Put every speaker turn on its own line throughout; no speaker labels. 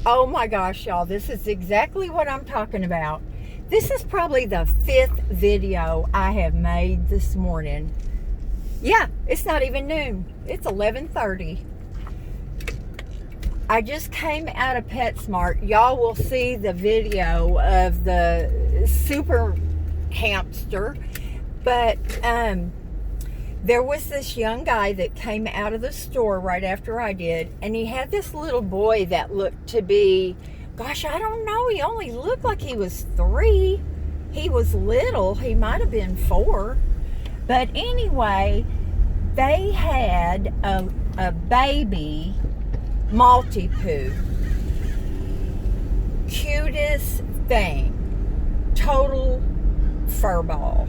Oh my gosh, y'all, this is exactly what I'm talking about. This is probably the 5th video I have made this morning. Yeah, it's not even noon. It's 11:30. I just came out of PetSmart. Y'all will see the video of the super hamster. But there was this young guy that came out of the store right after I did, and he had this little boy that looked to be, gosh, I don't know, he only looked like he was 3. He was little. He might have been 4. But anyway, they had a baby Maltipoo. Cutest thing. Total furball.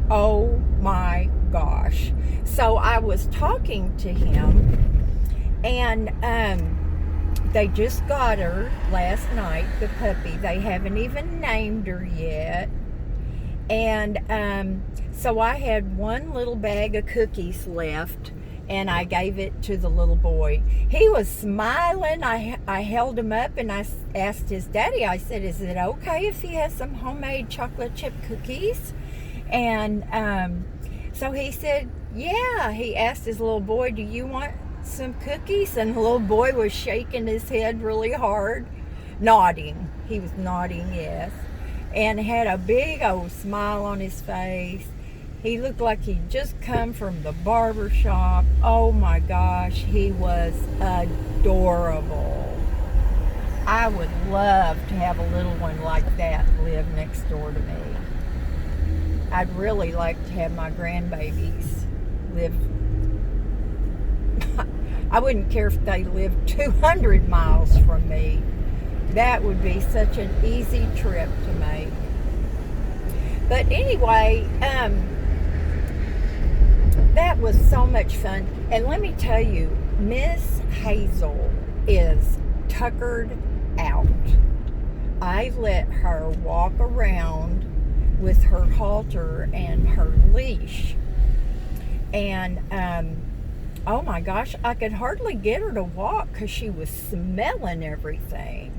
Oh my gosh. So I was talking to him, and they just got her last night, the puppy. They haven't even named her yet. And so I had one little bag of cookies left, and I gave it to the little boy. He was smiling. I held him up, and I asked his daddy, I said, is it okay if he has some homemade chocolate chip cookies? And so he said, yeah. He asked his little boy, do you want some cookies? And the little boy was shaking his head really hard, nodding. He was nodding yes, and had a big old smile on his face. He looked like he'd just come from the barber shop. Oh my gosh, he was adorable. I would love to have a little one like that live next door to me. I'd really like to have my grandbabies live. I wouldn't care if they lived 200 miles from me. That would be such an easy trip to make. But anyway, that was so much fun. And let me tell you, Miss Hazel is tuckered out. I let her walk around with her halter and her leash. And oh my gosh, I could hardly get her to walk because she was smelling everything.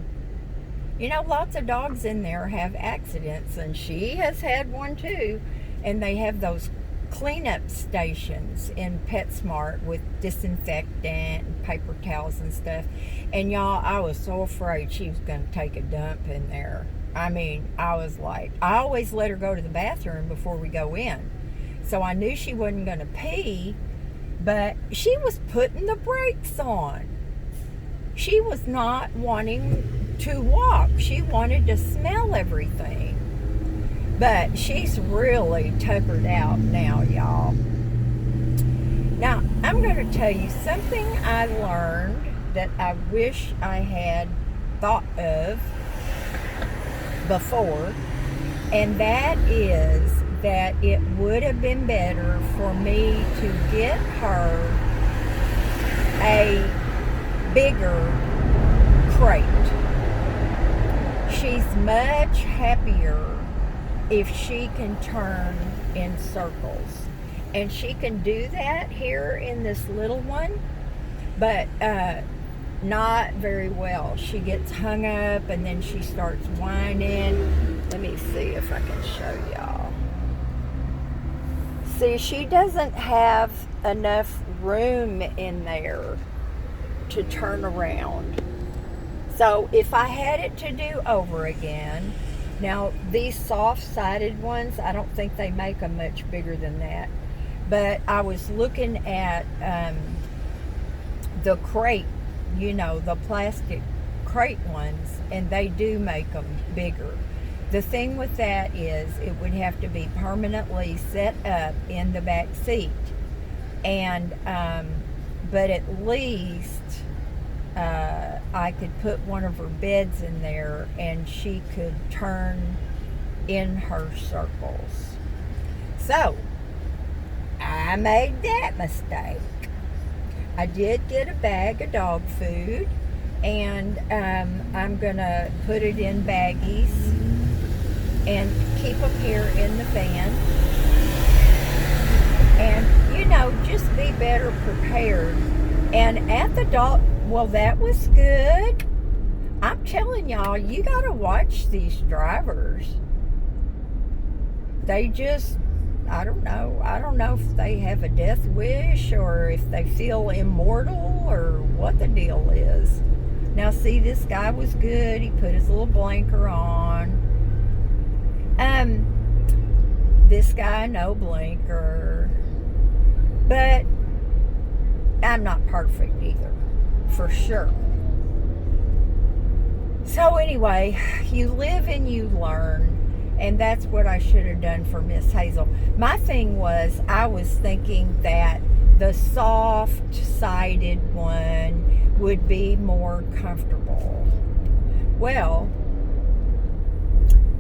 You know, lots of dogs in there have accidents, and she has had one too. And they have those cleanup stations in PetSmart with disinfectant and paper towels and stuff. And y'all, I was so afraid she was going to take a dump in there. I mean, I was like, I always let her go to the bathroom before we go in. So I knew she wasn't going to pee, but she was putting the brakes on. She was not wanting to walk. She wanted to smell everything. But she's really tuckered out now, y'all. Now, I'm going to tell you something I learned that I wish I had thought of before, and that is that it would have been better for me to get her a bigger crate. She's much happier if she can turn in circles, and she can do that here in this little one, but not very well. She gets hung up, and then she starts whining. Let me see if I can show y'all. See, she doesn't have enough room in there to turn around. So if I had it to do over again, now these soft-sided ones, I don't think they make them much bigger than that. But I was looking at the crate, you know, the plastic crate ones, and they do make them bigger. The thing with that is it would have to be permanently set up in the back seat. And but at least I could put one of her beds in there, and she could turn in her circles. So I made that mistake. I did get a bag of dog food, and I'm gonna put it in baggies and keep them here in the van. And you know, just be better prepared. And at the Well, that was good. I'm telling y'all, you gotta watch these drivers. They just, I don't know. I don't know if they have a death wish or if they feel immortal or what the deal is. Now, see, this guy was good. He put his little blinker on. This guy, no blinker. But I'm not perfect either, for sure. So anyway, you live and you learn. And that's what I should have done for Miss Hazel. My thing was, I was thinking that the soft-sided one would be more comfortable. Well,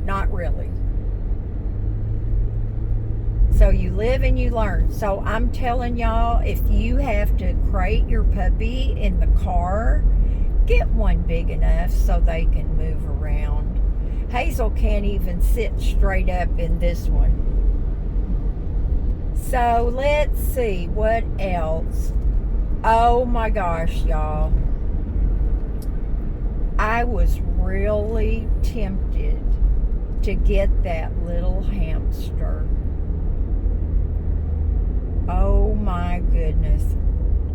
not really. So you live and you learn. So I'm telling y'all, if you have to crate your puppy in the car, get one big enough so they can move around. Hazel can't even sit straight up in this one. So let's see what else. Oh my gosh, y'all. I was really tempted to get that little hamster. Oh my goodness.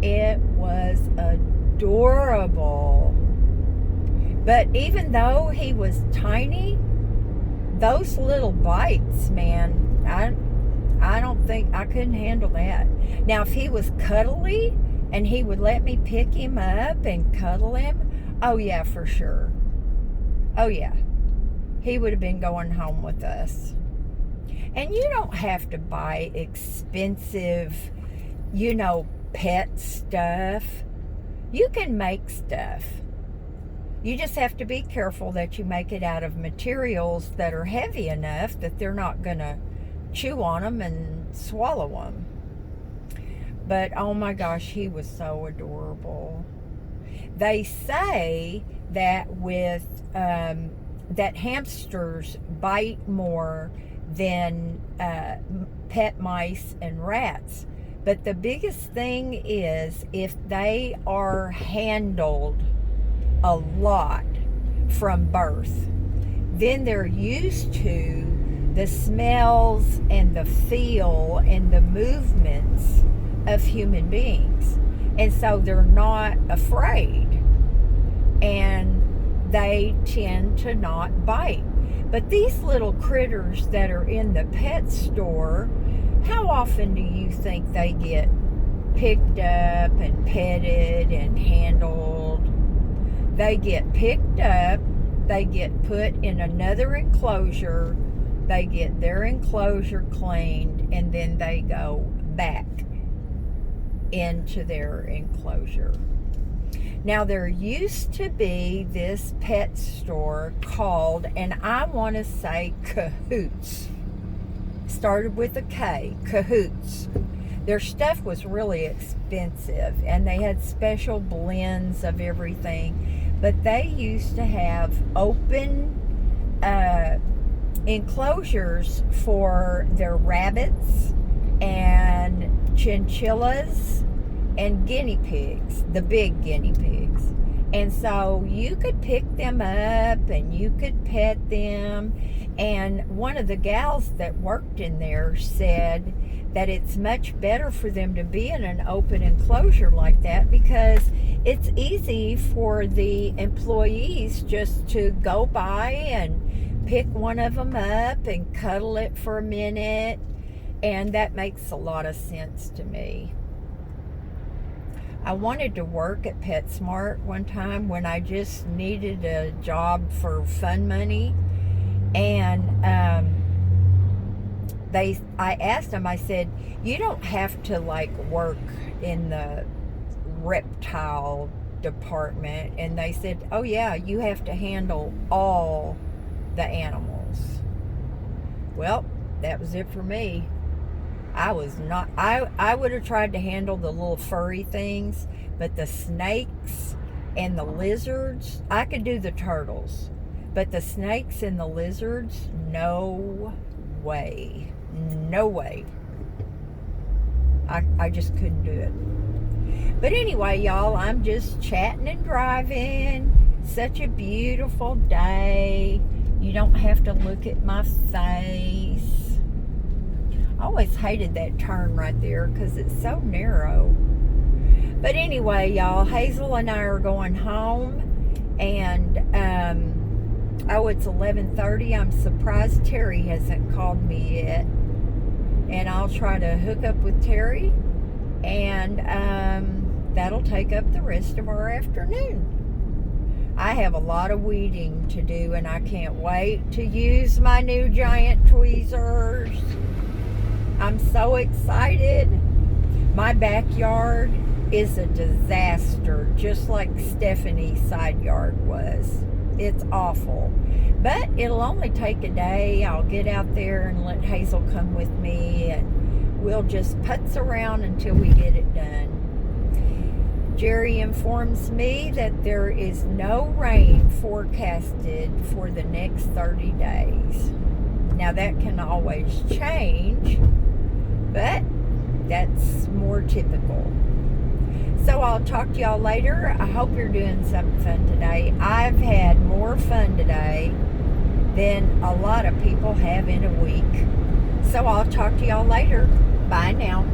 It was adorable. But even though he was tiny, those little bites, man, I don't think I couldn't handle that. Now, if he was cuddly and he would let me pick him up and cuddle him, oh yeah, for sure. Oh yeah. He would have been going home with us. And you don't have to buy expensive, pet stuff. You can make stuff. You just have to be careful that you make it out of materials that are heavy enough that they're not going to chew on them and swallow them. But oh my gosh, he was so adorable. They say that that hamsters bite more than pet mice and rats. But the biggest thing is if they are handled a lot from birth, then they're used to the smells and the feel and the movements of human beings, and so they're not afraid and they tend to not bite. But these little critters that are in the pet store, how often do you think they get picked up and petted and handled? They get picked up, they get put in another enclosure, they get their enclosure cleaned, and then they go back into their enclosure. Now, there used to be this pet store called, and I want to say Cahoots. Started with a K, Cahoots. Their stuff was really expensive, and they had special blends of everything. But they used to have open enclosures for their rabbits and chinchillas and guinea pigs, the big guinea pigs. And so you could pick them up and you could pet them. And one of the gals that worked in there said that it's much better for them to be in an open enclosure like that because it's easy for the employees just to go by and pick one of them up and cuddle it for a minute. And that makes a lot of sense to me. I wanted to work at PetSmart one time when I just needed a job for fun money. And I asked them, I said, you don't have to work in the reptile department. And they said, oh yeah, you have to handle all the animals. Well, that was it for me. I would have tried to handle the little furry things, but the snakes and the lizards, I could do the turtles, but the snakes and the lizards, no way. No way. I just couldn't do it. But anyway, y'all, I'm just chatting and driving. Such a beautiful day. You don't have to look at my face. I always hated that turn right there because it's so narrow. But anyway, y'all, Hazel and I are going home. And, it's 11:30. I'm surprised Terry hasn't called me yet. And I'll try to hook up with Terry. And that'll take up the rest of our afternoon. I have a lot of weeding to do, and I can't wait to use my new giant tweezers. I'm so excited. My backyard is a disaster, just like Stephanie's side yard was. It's awful. But it'll only take a day. I'll get out there and let Hazel come with me, and we'll just putz around until we get it done. Jerry informs me that there is no rain forecasted for the next 30 days. Now that can always change, but that's more typical. So I'll talk to y'all later. I hope you're doing something fun today. I've had more fun today than a lot of people have in a week. So I'll talk to y'all later. Bye now.